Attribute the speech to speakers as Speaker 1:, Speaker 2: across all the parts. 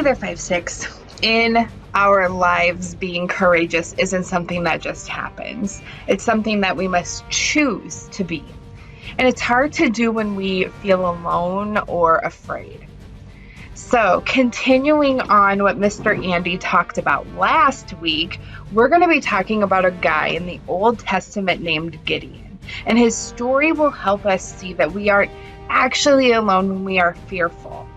Speaker 1: there, 5-6. In our lives, being courageous isn't something that just happens. It's something that we must choose to be. And it's hard to do when we feel alone or afraid. So, continuing on what Mr. Andy talked about last week, we're going to be talking about a guy in the Old Testament named Gideon. And his story will help us see that we aren't actually alone when we are fearful.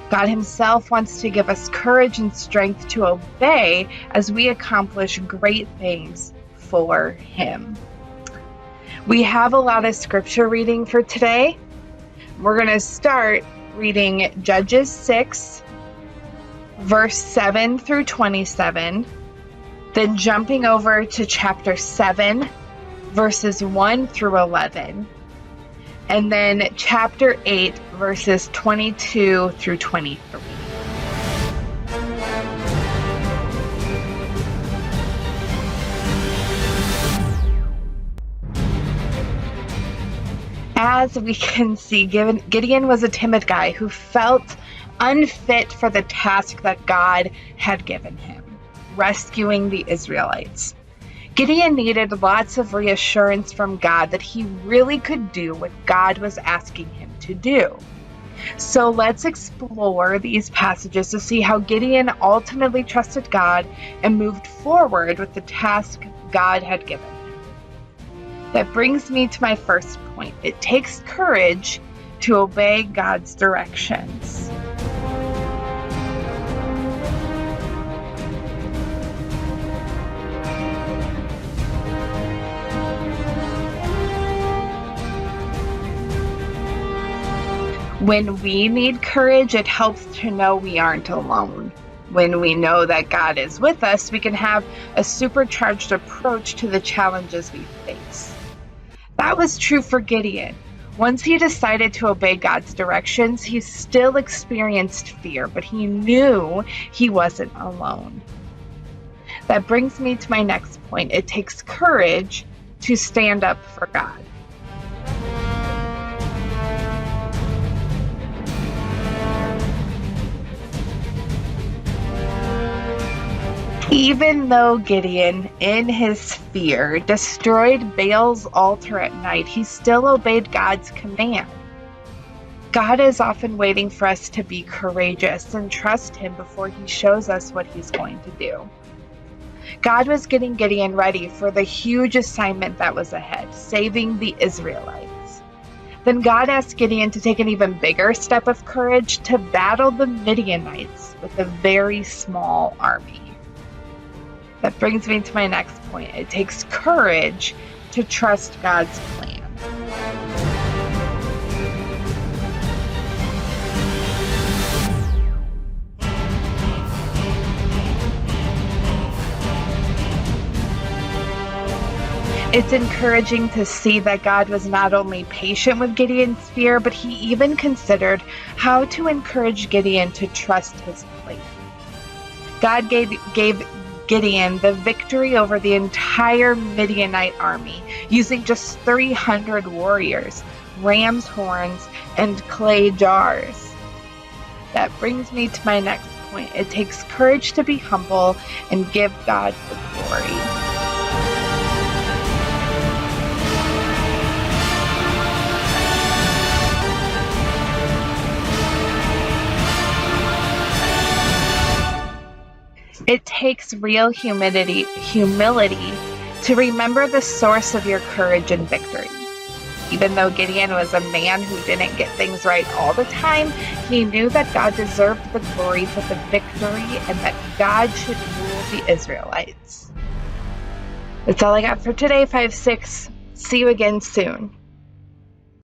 Speaker 1: God himself wants to give us courage and strength to obey as we accomplish great things for him. We have a lot of scripture reading for today. We're going to start reading Judges 6, verse 7 through 27, then jumping over to chapter 7, verses 1 through 11, and then chapter 8, verses 22 through 23. As we can see, Gideon was a timid guy who felt unfit for the task that God had given him, rescuing the Israelites. Gideon needed lots of reassurance from God that he really could do what God was asking him to do. So let's explore these passages to see how Gideon ultimately trusted God and moved forward with the task God had given him. That brings me to my first point. It takes courage to obey God's directions. When we need courage, it helps to know we aren't alone. When we know that God is with us, we can have a supercharged approach to the challenges we face. That was true for Gideon. Once he decided to obey God's directions, he still experienced fear, but he knew he wasn't alone. That brings me to my next point. It takes courage to stand up for God. Even though Gideon, in his fear, destroyed Baal's altar at night, he still obeyed God's command. God is often waiting for us to be courageous and trust him before he shows us what he's going to do. God was getting Gideon ready for the huge assignment that was ahead, saving the Israelites. Then God asked Gideon to take an even bigger step of courage to battle the Midianites with a very small army. That brings me to my next point. It takes courage to trust God's plan. It's encouraging to see that God was not only patient with Gideon's fear, but he even considered how to encourage Gideon to trust his plan. God gave Gideon the victory over the entire Midianite army using just 300 warriors, ram's horns, and clay jars. That brings me to my next point. It takes courage to be humble and give God the glory. It takes real humility to remember the source of your courage and victory. Even though Gideon was a man who didn't get things right all the time, he knew that God deserved the glory for the victory and that God should rule the Israelites. That's all I got for today, 5-6. See you again soon.